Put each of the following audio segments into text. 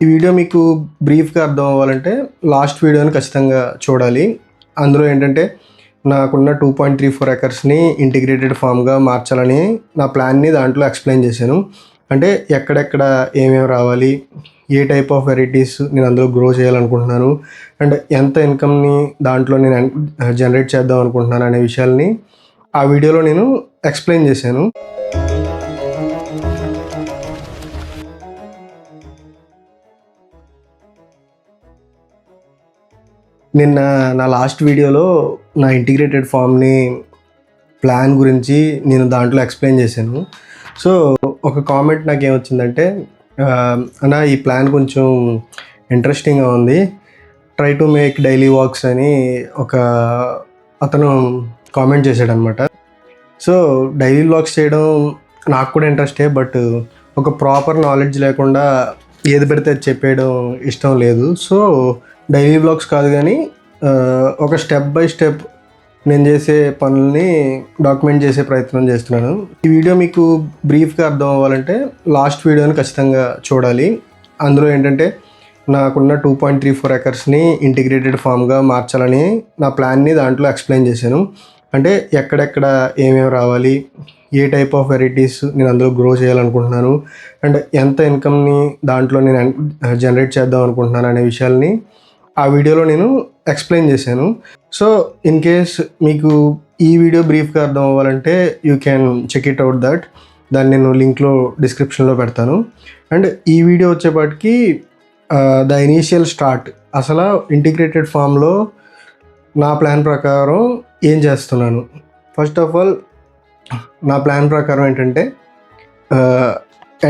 ఈ వీడియో మీకు బ్రీఫ్‌గా అర్థం అవ్వాలంటే లాస్ట్ వీడియోని ఖచ్చితంగా చూడాలి. అందులో ఏంటంటే నాకున్న 2.34 ఎకర్స్‌ని ఇంటిగ్రేటెడ్ ఫార్మ్‌గా మార్చాలని నా ప్లాన్‌ని దాంట్లో ఎక్స్‌ప్లెయిన్ చేశాను. అంటే ఎక్కడెక్కడ ఏమేమి రావాలి, ఏ టైప్ ఆఫ్ వెరైటీస్ నేను అందులో గ్రో చేయాలనుకుంటున్నాను, అండ్ ఎంత ఇన్కమ్‌ని దాంట్లో నేను జనరేట్ చేద్దాం అనుకుంటున్నాను అనే విషయాల్ని ఆ వీడియోలో నేను ఎక్స్‌ప్లెయిన్ చేశాను. నిన్న నా లాస్ట్ వీడియోలో నా ఇంటిగ్రేటెడ్ ఫార్మ్‌ని ప్లాన్ గురించి నేను దాంట్లో ఎక్స్‌ప్లెయిన్ చేశాను. సో, ఒక కామెంట్ నాకేమొచ్చిందంటే, "అన్న ఈ ప్లాన్ కొంచెం ఇంట్రెస్టింగ్‌గా ఉంది. Try to make daily walks" అని ఒక అతను కామెంట్ చేశాడనమాట. సో, డైలీ వ్లాగ్స్ చేయడం నాకు కూడా ఇంట్రెస్టే. బట్ ఒక ప్రాపర్ నాలెడ్జ్ లేకుండా ఏది పడితే అది చెప్పేయడం ఇష్టం లేదు. సో, డైలీ వ్లాగ్స్ కాదు కానీ ఒక స్టెప్ బై స్టెప్ నేను చేసే పనుల్ని డాక్యుమెంట్ చేసే ప్రయత్నం చేస్తున్నాను. ఈ వీడియో మీకు బ్రీఫ్‌గా అర్థం అవ్వాలంటే లాస్ట్ వీడియోని ఖచ్చితంగా చూడాలి. అందులో ఏంటంటే నాకున్న 2.34 ఎకర్స్‌ని ఇంటిగ్రేటెడ్ ఫార్మ్‌గా మార్చాలని నా ప్లాన్‌ని దాంట్లో ఎక్స్‌ప్లెయిన్ చేశాను. అంటే ఎక్కడెక్కడ ఏమేమి రావాలి, ఏ టైప్ ఆఫ్ వెరైటీస్ నేను అందులో గ్రో చేయాలనుకుంటున్నాను, అండ్ ఎంత ఇన్కమ్‌ని దాంట్లో నేను జనరేట్ చేద్దాం అనుకుంటున్నాను అనే విషయాల్ని ఆ వీడియోలో నేను ఎక్స్‌ప్లెయిన్ చేశాను. సో, ఇన్ కేస్ మీకు ఈ వీడియో బ్రీఫ్‌గా అర్థం అవ్వాలంటే you can check it out that. దాన్ని నేను లింక్‌లో డిస్క్రిప్షన్‌లో పెడతాను. అండ్ ఈ వీడియో వచ్చేపాటికి ద ఇనీషియల్ స్టార్ట్, అసలు ఇంటిగ్రేటెడ్ ఫార్మ్‌లో నా ప్లాన్ ప్రకారం ఏం చేస్తున్నాను. ఫస్ట్ ఆఫ్ ఆల్ నా ప్లాన్ ప్రకారం ఏంటంటే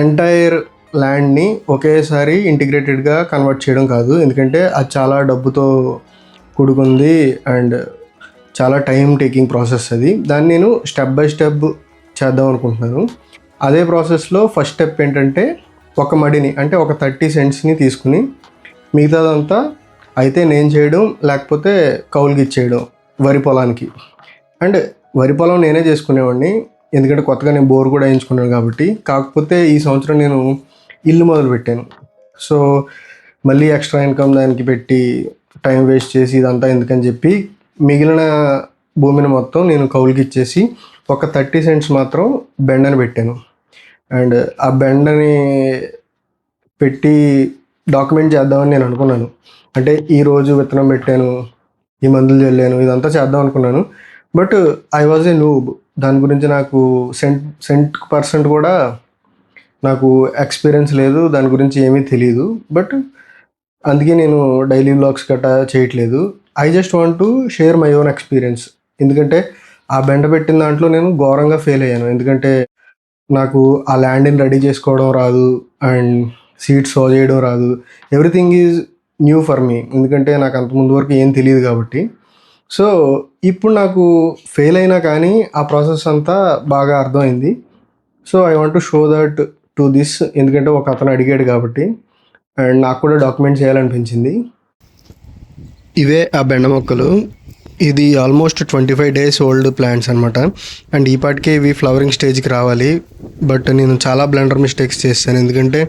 ఎంటైర్ ల్యాండ్ని ఒకేసారి ఇంటిగ్రేటెడ్గా కన్వర్ట్ చేయడం కాదు. ఎందుకంటే అది చాలా డబ్బుతో కూడుకుంది అండ్ చాలా టైం టేకింగ్ ప్రాసెస్ అది. దాన్ని నేను స్టెప్ బై స్టెప్ చేద్దాం అనుకుంటున్నాను. అదే ప్రాసెస్లో ఫస్ట్ స్టెప్ ఏంటంటే ఒక మడిని అంటే ఒక 30 సెంట్స్ని తీసుకుని మిగతాదంతా అయితే నేను చేయడం, లేకపోతే కౌలుకి ఇచ్చేయడం వరి పొలానికి. అండ్ వరి పొలం నేనే చేసుకునేవాడిని, ఎందుకంటే కొత్తగా నేను బోర్ కూడా వేయించుకున్నాను కాబట్టి. కాకపోతే ఈ సంవత్సరం నేను ఇల్లు మొదలుపెట్టాను. సో, మళ్ళీ ఎక్స్ట్రా ఇన్కమ్ దానికి పెట్టి టైం వేస్ట్ చేసి ఇదంతా ఎందుకని చెప్పి మిగిలిన భూమిని మొత్తం నేను కౌలుకి ఇచ్చేసి ఒక 30 సెంట్స్ మాత్రం బెండని పెట్టాను. అండ్ ఆ బెండని పెట్టి డాక్యుమెంట్ చేద్దామని నేను అనుకున్నాను. అంటే ఈరోజు విత్తనం పెట్టాను, ఈ మందులు చల్లాను, ఇదంతా చేద్దాం అనుకున్నాను. But I was a noob. దాని గురించి నాకు సెంట్ కూడా నాకు ఎక్స్పీరియన్స్ లేదు, దాని గురించి ఏమీ తెలియదు. బట్ అందుకే నేను డైలీ వ్లాగ్స్ గట్టా చేయట్లేదు. I just want to share my own experience. ఎందుకంటే ఆ బెండ పెట్టిన దాంట్లో నేను ఘోరంగా ఫెయిల్ అయ్యాను. ఎందుకంటే నాకు ఆ ల్యాండ్ని రెడీ చేసుకోవడం రాదు అండ్ సీడ్స్ సో చేయడం రాదు. Everything is new for me, ఎందుకంటే నాకు అంత ముందు వరకు ఏం తెలియదు కాబట్టి. సో, ఇప్పుడు నాకు ఫెయిల్ అయినా కానీ ఆ ప్రాసెస్ అంతా బాగా అర్థమైంది. So, I want to show that to this, ఎందుకంటే ఒక అతను అడిగాడు కాబట్టి అండ్ నాకు కూడా డాక్యుమెంట్ చేయాలనిపించింది. ఇవే ఆ బెండ మొక్కలు. ఇది ఆల్మోస్ట్ 25 డేస్ ఓల్డ్ ప్లాంట్స్ అనమాట. అండ్ ఈ పాటికే ఇవి ఫ్లవరింగ్ స్టేజ్కి రావాలి. బట్ నేను చాలా బ్లండర్ మిస్టేక్స్ చేశాను. ఎందుకంటే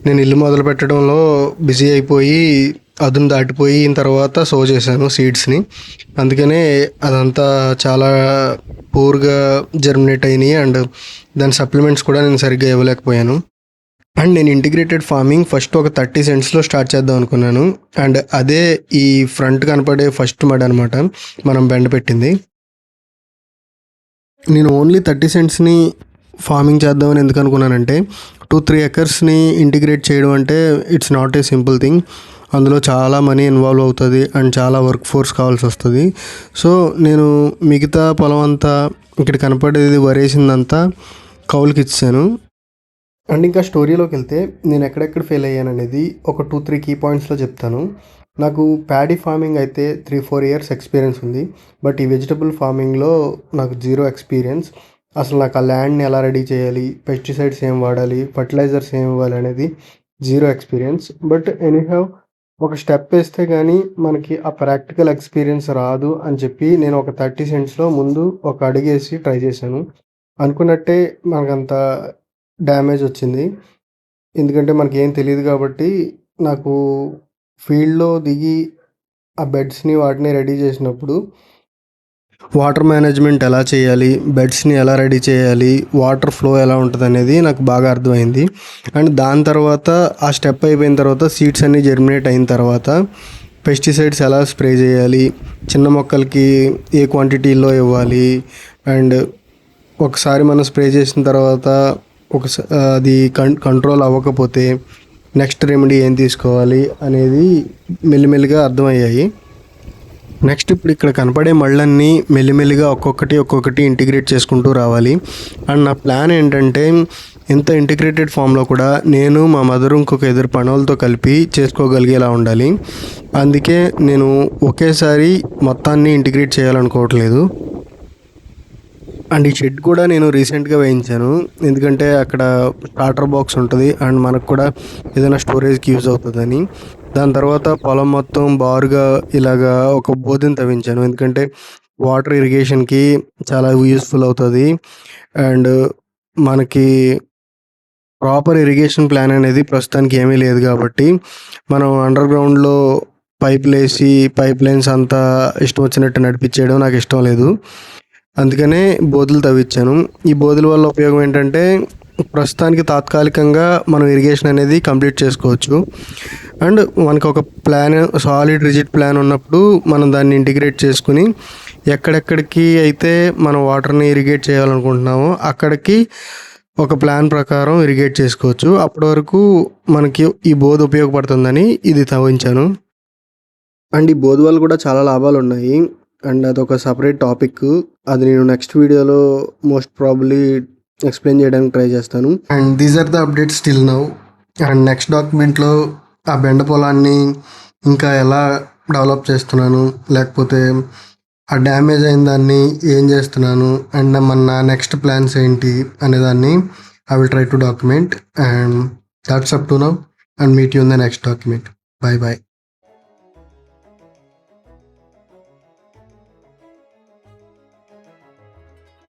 నేను ఇల్లు మొదలు పెట్టడంలో బిజీ అయిపోయి అదును దాటిపోయిన తర్వాత సో చేశాను సీడ్స్ని. అందుకనే అదంతా చాలా పూర్గా జర్మినేట్ అయినాయి అండ్ దాని సప్లిమెంట్స్ కూడా నేను సరిగ్గా ఇవ్వలేకపోయాను. అండ్ నేను ఇంటిగ్రేటెడ్ ఫార్మింగ్ ఫస్ట్ ఒక 30 సెంట్స్లో స్టార్ట్ చేద్దాం అనుకున్నాను. అండ్ అదే ఈ ఫ్రంట్ కనపడే ఫస్ట్ మడ్ అనమాట మనం బెండ పెట్టింది. నేను ఓన్లీ 30 సెంట్స్ని ఫార్మింగ్ చేద్దామని ఎందుకు అనుకున్నానంటే 2-3 ఎకర్స్ని ఇంటిగ్రేట్ చేయడం అంటే it's not a simple thing. అందులో చాలా మనీ ఇన్వాల్వ్ అవుతుంది అండ్ చాలా వర్క్ ఫోర్స్ కావాల్సి వస్తుంది. సో నేను మిగతా పొలం అంతా ఇక్కడ కనపడేది వరేసిందంతా కౌలుకి ఇచ్చాను. అండ్ ఇంకా స్టోరీలోకి వెళ్తే నేను ఎక్కడెక్కడ ఫెయిల్ అయ్యాను అనేది ఒక 2-3 కీ పాయింట్స్లో చెప్తాను. నాకు ప్యాడీ ఫార్మింగ్ అయితే 3-4 ఇయర్స్ ఎక్స్పీరియన్స్ ఉంది. బట్ ఈ వెజిటబుల్ ఫార్మింగ్లో నాకు 0 ఎక్స్పీరియన్స్. అసలు నాకు ఆ ల్యాండ్ని ఎలా రెడీ చేయాలి, పెస్టిసైడ్స్ ఏం వాడాలి, ఫర్టిలైజర్స్ ఏం ఇవ్వాలి అనేది 0 ఎక్స్పీరియన్స్. బట్ ఎనీహౌ ఒక స్టెప్ వేస్తే కానీ మనకి ఆ ప్రాక్టికల్ ఎక్స్పీరియన్స్ రాదు అని చెప్పి నేను ఒక 30 సెంట్స్లో ముందు ఒక అడుగేసి ట్రై చేశాను. అనుకున్నట్టే మనకంత డ్యామేజ్ వచ్చింది. ఎందుకంటే మనకేం తెలీదు కాబట్టి నాకు ఫీల్డ్‌లో దిగి ఆ బెడ్స్‌ని వాటిని రెడీ చేసినప్పుడు వాటర్ మేనేజ్మెంట్ ఎలా చేయాలి, బెడ్స్‌ని ఎలా రెడీ చేయాలి, వాటర్ ఫ్లో ఎలా ఉంటదనేది నాకు బాగా అర్థమైంది. అండ్ దాని తర్వాత ఆ స్టెప్ అయిపోయిన తర్వాత సీడ్స్ అన్నీ జెర్మినేట్ అయిన తర్వాత పెస్టిసైడ్స్ ఎలా స్ప్రే చేయాలి, చిన్న మొక్కలకి ఏ క్వాంటిటీలో ఇవ్వాలి, అండ్ ఒకసారి మనం స్ప్రే చేసిన తర్వాత అది కంట్రోల్ అవ్వకపోతే నెక్స్ట్ రెమెడీ ఏం తీసుకోవాలి అనేది మెల్లిమెల్లిగా అర్థమయ్యాయి. నెక్స్ట్ ఇప్పుడు ఇక్కడ కనపడే మళ్ళన్నీ మెల్లిమెల్లిగా ఒక్కొక్కటి ఇంటిగ్రేట్ చేసుకుంటూ రావాలి. అండ్ నా ప్లాన్ ఏంటంటే ఇంత ఇంటిగ్రేటెడ్ ఫామ్లో కూడా నేను మా మదరు ఇంకొక ఇద్దరు పనులతో కలిపి చేసుకోగలిగేలా ఉండాలి. అందుకే నేను ఒకేసారి మొత్తాన్ని ఇంటిగ్రేట్ చేయాలనుకోవట్లేదు. అండ్ ఈ షెడ్ కూడా నేను రీసెంట్గా వేయించాను, ఎందుకంటే అక్కడ స్టార్టర్ బాక్స్ ఉంటుంది అండ్ మనకు కూడా ఏదైనా స్టోరేజ్కి యూజ్ అవుతుందని. దాని తర్వాత పొలం మొత్తం బారుగా ఇలాగా ఒక బోదెని తవ్వించాను, ఎందుకంటే వాటర్ ఇరిగేషన్కి చాలా యూస్ఫుల్ అవుతుంది. అండ్ మనకి ప్రాపర్ ఇరిగేషన్ ప్లాన్ అనేది ప్రస్తుతానికి ఏమీ లేదు కాబట్టి మనం అండర్ గ్రౌండ్లో పైప్ లైన్స్ అంతా ఇష్టం వచ్చినట్టు నడిపించేయడం నాకు ఇష్టం లేదు. అందుకనే బోధులు తవ్వించాను. ఈ బోధుల వల్ల ఉపయోగం ఏంటంటే ప్రస్తుతానికి తాత్కాలికంగా మనం ఇరిగేషన్ అనేది కంప్లీట్ చేసుకోవచ్చు. అండ్ మనకు ఒక ప్లాన్, సాలిడ్ రిజిడ్ ప్లాన్ ఉన్నప్పుడు మనం దాన్ని ఇంటిగ్రేట్ చేసుకుని ఎక్కడెక్కడికి అయితే మనం వాటర్ని ఇరిగేట్ చేయాలనుకుంటున్నామో అక్కడికి ఒక ప్లాన్ ప్రకారం ఇరిగేట్ చేసుకోవచ్చు. అప్పటి వరకు మనకి ఈ బోధ ఉపయోగపడుతుందని ఇది తవ్వించాను. అండ్ ఈ బోధ వల్ల కూడా చాలా లాభాలు ఉన్నాయి. అండ్ అదొక సపరేట్ టాపిక్, అది నేను నెక్స్ట్ వీడియోలో మోస్ట్ ప్రాబబ్లీ ఎక్స్ప్లెయిన్ చేయడానికి ట్రై చేస్తాను. And these are the updates still now. And next డాక్యుమెంట్లో ఆ బెండ పొలాన్ని ఇంకా ఎలా డెవలప్ చేస్తున్నాను, లేకపోతే ఆ డ్యామేజ్ అయిన దాన్ని ఏం చేస్తున్నాను, అండ్ మన నెక్స్ట్ ప్లాన్స్ ఏంటి అనేదాన్ని I will try to document. And that's up to now, and meet you in the next document. Bye bye.